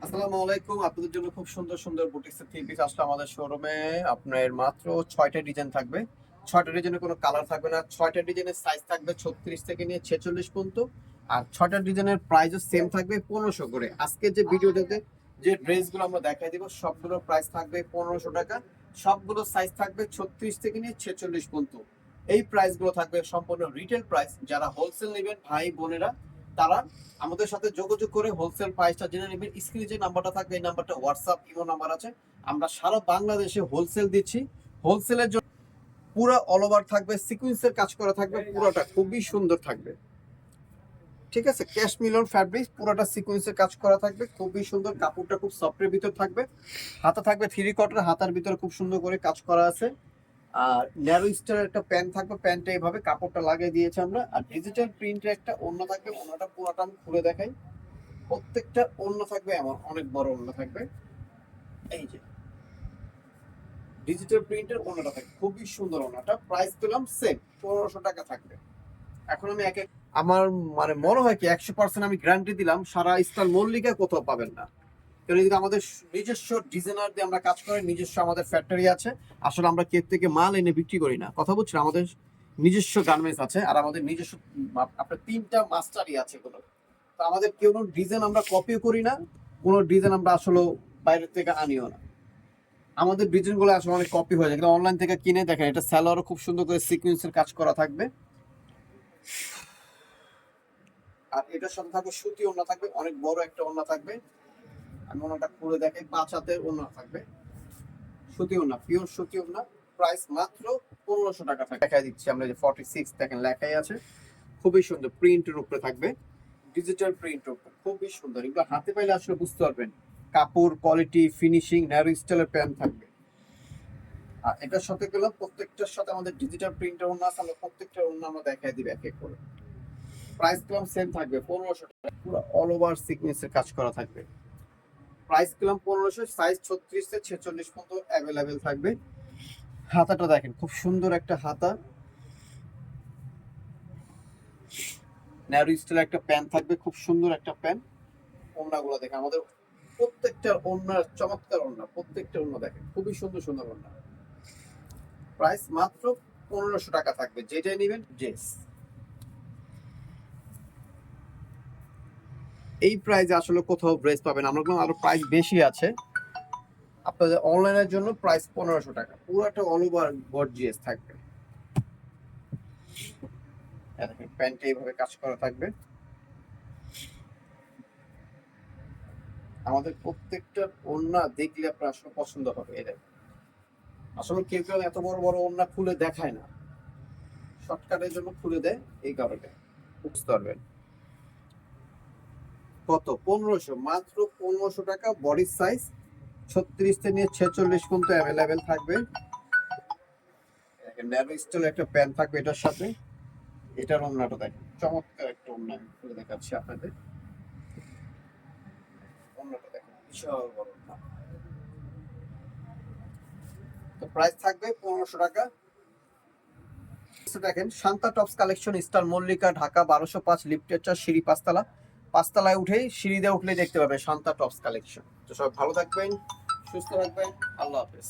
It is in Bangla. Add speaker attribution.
Speaker 1: আসসালামু আলাইকুম। আপনাদের জন্য খুব সুন্দর সুন্দর বুটিক্সের থ্রি পিস আসলে আমাদের শোরুমে। আপনার মাত্র 6টা ডিজাইন থাকবে। 6টা ডিজাইনের কোনো কালার থাকবে না। 6টা ডিজাইনের সাইজ থাকবে 36 থেকে নিয়ে 46 পর্যন্ত। আর 6টা ডিজাইনের প্রাইসও সেম থাকবে 1500 করে। আজকে যে ভিডিওটাতে যে ড্রেসগুলো আমরা দেখাই দিব সবগুলোর প্রাইস থাকবে 1500 টাকা। সবগুলো সাইজ থাকবে 36 থেকে নিয়ে 46 পর্যন্ত। এই প্রাইসগুলো থাকবে সম্পূর্ণ রিটেল প্রাইস। যারা হোলসেল নেবেন ভাই বোনেরা তারা আমাদের সাথে যোগাযোগ করে হোলসেল প্রাইসটা জেনে নেবেন। স্ক্রিনে যে নাম্বারটা থাকবে এই নাম্বারটা হোয়াটসঅ্যাপ ইমো নাম্বার আছে। আমরা সারা বাংলাদেশে হোলসেল দিচ্ছি। হোলসেলের জন্য পুরো অল ওভার থাকবে, সিকোয়েন্সের কাজ করা থাকবে, পুরোটা খুবই সুন্দর থাকবে। ঠিক আছে, ক্যাশ মিলন ফ্যাব্রিক, পুরোটা সিকোয়েন্সের কাজ করা থাকবে, খুবই সুন্দর। কাপড়টা খুব সফটের ভিতর থাকবে। হাতা থাকবে থ্রি কোয়ার্টার, হাতার ভিতরে খুব সুন্দর করে কাজ করা আছে। আর ন্যারো স্টারের একটা প্যান্ট থাকবে, প্যান্টটা এইভাবে কাপড়টা লাগিয়ে দিয়েছি আমরা। আর ডিজিটাল প্রিন্টের একটা ওড়না থাকবে, ওড়নাটা পুরোটা আমি খুলে দেখাই। প্রত্যেকটা ওড়না থাকবে এমন অনেক বড় ওড়না থাকবে। এই যে ডিজিটাল প্রিন্টের ওড়নাটা থাকবে, খুবই সুন্দর ওড়নাটা। প্রাইস পেলাম সেম 1500 টাকা থাকবে। এখন আমি আমার মানে মনে হয় কি 100% আমি গ্যারান্টি দিলাম সারা ইস্টার্ন মল্লিকা কোথাও পাবেন না। কারণ এদিকে আমাদের নিজস্ব ডিজাইনার দিয়ে আমরা কাজ করি, নিজস্ব আমাদের ফ্যাক্টরি আছে। আসলে আমরা কেক থেকে মাল এনে বিক্রি করি না, কথা বুঝছেন। আমাদের নিজস্ব গার্মেন্টস আছে আর আমাদের নিজস্ব আপনার 3টা মাস্টারই আছে কোনো। তো আমাদের কোনো ডিজাইন আমরা কপিও করি না, কোনো ডিজাইন আমরা আসলে বাইরের থেকে আনিও না। আমাদের ডিজাইনগুলো আসলে অনেক কপি হয়ে যায়, কিন্তু অনলাইন থেকে কিনে দেখেন। এটা স্যালোয়ারও খুব সুন্দর করে সিকোয়েন্সের কাজ করা থাকবে। আর এটার সাথে থাকবে সুতি ওড়না থাকবে, অনেক বড় একটা ওড়না থাকবে। আমি ওড়নাটা খুলে দেখাই, 5 হাতের ওড়না থাকবে, সুতি ওড়না, পিওর সুতি ওড়না। প্রাইস মাত্র 1500 টাকা থাকবে। দেখাই দিচ্ছি আমরা, যে 46 দেখেন লেখাই আছে, খুবই সুন্দর প্রিন্টের উপরে থাকবে, ডিজিটাল প্রিন্ট উপরে, খুবই সুন্দর। এগুলো হাতে পাইলে আসলে বুঝতে পারবেন কাপড় কোয়ালিটি, ফিনিশিং। ন্যারো স্টাইলের প্যান্ট থাকবে। আর এটার সাথে গেলে প্রত্যেকটার সাথে আমাদের ডিজিটাল প্রিন্টার ওড়না আছে, আমরা প্রত্যেকটা ওড়না আমরা দেখাই দিই এক এক করে। প্রাইস পেলাম সেম থাকবে 1500 টাকা, পুরো অল ওভার সিকোয়েন্সের কাজ করা থাকবে। প্রাইস পেলাম 1500, সাইজ 36 থেকে 46 পর্যন্ত অ্যাভেলেবেল থাকবে। হাতাটা দেখেন, খুব সুন্দর একটা হাতা। ন্যারো স্টাইল একটা প্যান্ট থাকবে, খুব সুন্দর একটা প্যান্ট। ওড়নাগুলো দেখেন, আমাদের প্রত্যেকটা ওড়নার চমৎকার ওড়না, প্রত্যেকটা ওড়না দেখেন খুবই সুন্দর সুন্দর ওড়না। প্রাইস মাত্র 1500 টাকা থাকবে, যেটাই নেবেন ড্রেস। এই প্রাইসে আসলে কোথাও ড্রেস পাবেন, আমরা বললাম আরো প্রাইস বেশি আছে। আপনাদের অনলাইনের জন্য প্রাইস 1500 টাকা, পুরোটা অল ওভার গর্জিয়াস থাকবে। দেখেন প্যান্টে এইভাবে কাজ করা থাকবে। আমাদের প্রত্যেকটা ওড়না দেখলে আপনার আসলে পছন্দ হবে। এটা আসলে কেউ কেউ এত বড় বড় ওড়না খুলে দেখায় না, শর্টকাটের জন্য খুলে দেয়, এই কারণে বুঝতে পারবেন। কত? 1500, মাত্র 1500 টাকা। বডি সাইজ 36 থেকে নিয়ে 46 পর্যন্ত অ্যাভেলেবেল থাকবে। ন্যারো স্টাইল একটা প্যান্ট থাকবে এটার সাথে। এটার ওড়নাটা দেখেন, চমৎকার একটা ওড়না, আমি খুলে দেখাচ্ছি আপনাদের। ওড়নাটা দেখেন, বিশাল বড় ওড়না। তো প্রাইস থাকবে 1500 টাকা। দেখেন Shanta tops collection, star Mallika, Dhaka 1205, লিফটের 4, সিঁড়ি 5 তলা। 5 তলায় উঠেই সিঁড়ি দিয়ে উঠলেই দেখতে পাবে শান্তা টপস কালেকশন। তো সবাই ভালো থাকবেন, সুস্থ থাকবেন, আল্লাহ হাফেজ।